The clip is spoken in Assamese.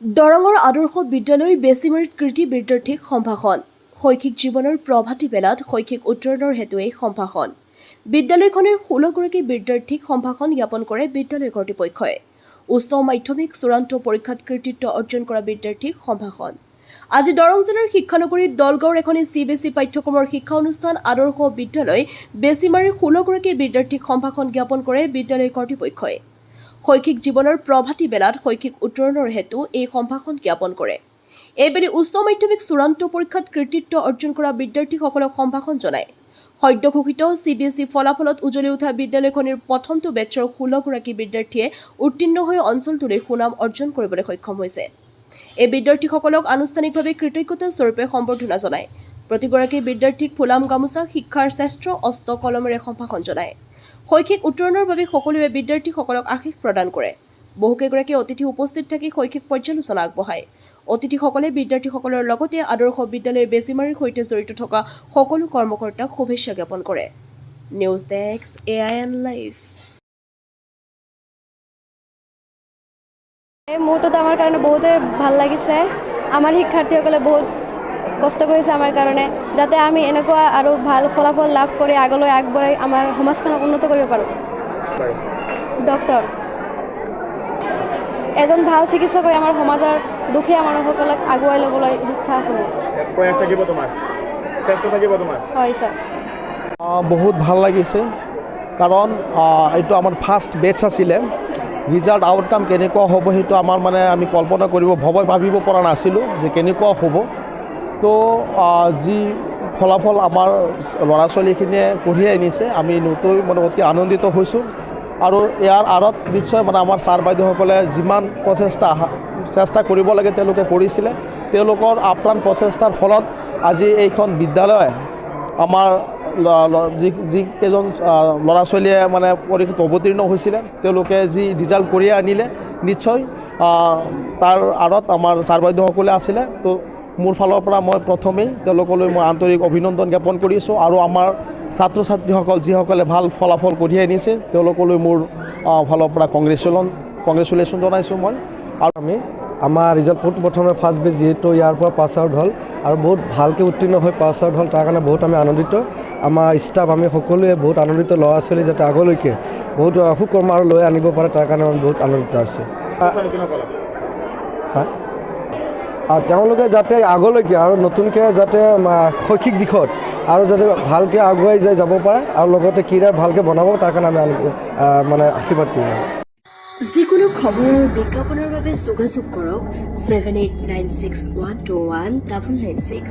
দৰঙৰ আদৰ্শ বিদ্যালয় বেছিমাৰীত কৃতি বিদ্যাৰ্থীক সম্ভাষণ শৈক্ষিক জীৱনৰ প্ৰভাতী বেলাত শৈক্ষিক উত্তৰণৰ হেতু এই সম্ভাষণ বিদ্যালয়খনৰ 16গৰাকী বিদ্যাৰ্থীক সম্ভাষণ জ্ঞাপন কৰে বিদ্যালয় কৰ্তৃপক্ষই উচ্চ মাধ্যমিক চূড়ান্ত পৰীক্ষাত কৃতিত্ব অৰ্জন কৰা বিদ্যাৰ্থীক সম্ভাষণ আজি দৰং জিলাৰ শিক্ষানগৰীত দলগাঁৱৰ এখন চিবিএছই পাঠ্যক্ৰমৰ শিক্ষা অনুষ্ঠান আদৰ্শ বিদ্যালয় বেছিমাৰীৰ 16গৰাকী বিদ্যাৰ্থীক সম্ভাষণ জ্ঞাপন কৰে বিদ্যালয় কৰ্তৃপক্ষই শৈক্ষিক জীৱনৰ প্ৰভাতী বেলাত শৈক্ষিক উত্তৰণৰ হেতু এই সম্ভাষণ জ্ঞাপন কৰে এইবেলি উচ্চ মাধ্যমিক চূড়ান্ত পৰীক্ষাত কৃতিত্ব অৰ্জন কৰা বিদ্যাৰ্থীসকলক সম্ভাষণ জনায় সদ্য ঘোষিত চিবিএছই ফলাফলত উজ্বলি উঠা বিদ্যালয়খনৰ প্ৰথমটো বেটছৰ 16গৰাকী বিদ্যাৰ্থীয়ে উত্তীৰ্ণ হৈ অঞ্চলটোলৈ সুনাম অৰ্জন কৰিবলৈ সক্ষম হৈছে এই বিদ্যাৰ্থীসকলক আনুষ্ঠানিকভাৱে কৃতজ্ঞতা স্বৰূপে সম্বৰ্ধনা জনায় প্ৰতিগৰাকী বিদ্যাৰ্থীক ফুলাম গামোচা শিক্ষাৰ শ্ৰেষ্ঠ অস্ত কলমেৰে সম্ভাষণ জনায় শৈক্ষিক উত্তৰণৰ বাবে সকলোৱে বিদ্যাৰ্থীসকলক আশীষ প্ৰদান কৰে বহুকেইগৰাকী অতিথি উপস্থিত থাকি শৈক্ষিক পৰ্যালোচনা আগবঢ়ায় অতিথিসকলে বিদ্যাৰ্থীসকলৰ লগতে আদৰ্শ বিদ্যালয় বেছিমাৰীৰ সৈতে জড়িত থকা সকলো কৰ্মকৰ্তাক শুভেচ্ছা জ্ঞাপন কৰে নিউজ ডেস্ক AIN লাইভ এই মুহূৰ্তত আমাৰ কাৰণে বহুতে ভাল লাগিছে আমাৰ শিক্ষাৰ্থীসকলে বহুত কষ্ট কৰিছে আমাৰ কাৰণে যাতে আমি এনেকুৱা আৰু ভাল ফলাফল লাভ কৰি আগলৈ আগবঢ়াই আমাৰ সমাজখনক উন্নত কৰিব পাৰোঁ ডক্টৰ এজন ভাল চিকিৎসক হৈ আমাৰ সমাজৰ দুখীয়া মানুহসকলক আগুৱাই ল'বলৈ ইচ্ছা আছে হয় ছাৰ বহুত ভাল লাগিছে কাৰণ এইটো আমাৰ ফাৰ্ষ্ট বেটছ আছিলে ৰিজাল্ট আউটকাম কেনেকুৱা হ'ব সেইটো আমাৰ মানে আমি কল্পনা কৰিব ভাবিব পৰা নাছিলোঁ যে কেনেকুৱা হ'ব তো যি ফলাফল আমাৰ ল'ৰা ছোৱালীখিনিয়ে কঢ়িয়াই আনিছে আমি নতুন মানে অতি আনন্দিত হৈছোঁ আৰু ইয়াৰ আঁৰত নিশ্চয় মানে আমাৰ ছাৰ বাইদেউসকলে যিমান চেষ্টা কৰিব লাগে তেওঁলোকে কৰিছিলে তেওঁলোকৰ আপ্ৰাণ প্ৰচেষ্টাৰ ফলত আজি এইখন বিদ্যালয় আমাৰ যিকেইজন ল'ৰা ছোৱালীয়ে মানে পৰীক্ষাত অৱতীৰ্ণ হৈছিলে তেওঁলোকে যি ৰিজাল্ট কঢ়িয়াই আনিলে নিশ্চয় তাৰ আঁৰত আমাৰ ছাৰ বাইদেউসকলে আছিলে তো মোৰ ফালৰ পৰা মই প্ৰথমেই তেওঁলোকলৈ মই আন্তৰিক অভিনন্দন জ্ঞাপন কৰিছোঁ আৰু আমাৰ ছাত্ৰ ছাত্ৰীসকল যিসকলে ভাল ফলাফল কঢ়িয়াই আনিছে তেওঁলোকলৈ মোৰ ফালৰ পৰা কংগ্ৰেচুলেশ্যন জনাইছোঁ মই আৰু আমাৰ ৰিজাল্ট প্ৰথমে ফাৰ্ষ্ট বেচ যিহেতু ইয়াৰ পৰা পাছ আউট হ'ল আৰু বহুত ভালকৈ উত্তীৰ্ণ হৈ পাছ আউট হ'ল তাৰ কাৰণে বহুত আমি আনন্দিত আমাৰ ষ্টাফ আমি সকলোৱে বহুত আনন্দিত ল'ৰা ছোৱালী যাতে আগলৈকে বহুত সুকৰ্ম আৰু লৈ আনিব পাৰে তাৰ কাৰণে আমি বহুত আনন্দিত আছোঁ আৰু তেওঁলোকে যাতে আগলৈকে আৰু নতুনকৈ যাতে শৈক্ষিক দিশত আৰু যাতে ভালকৈ আগুৱাই যাব পাৰে আৰু লগতে ক্ৰীড়া ভালকৈ বনাব তাৰ কাৰণে আমি মানে আশীৰ্বাদ কৰিম যিকোনো খবৰ আৰু বিজ্ঞাপনৰ বাবে যোগাযোগ কৰক 7896121996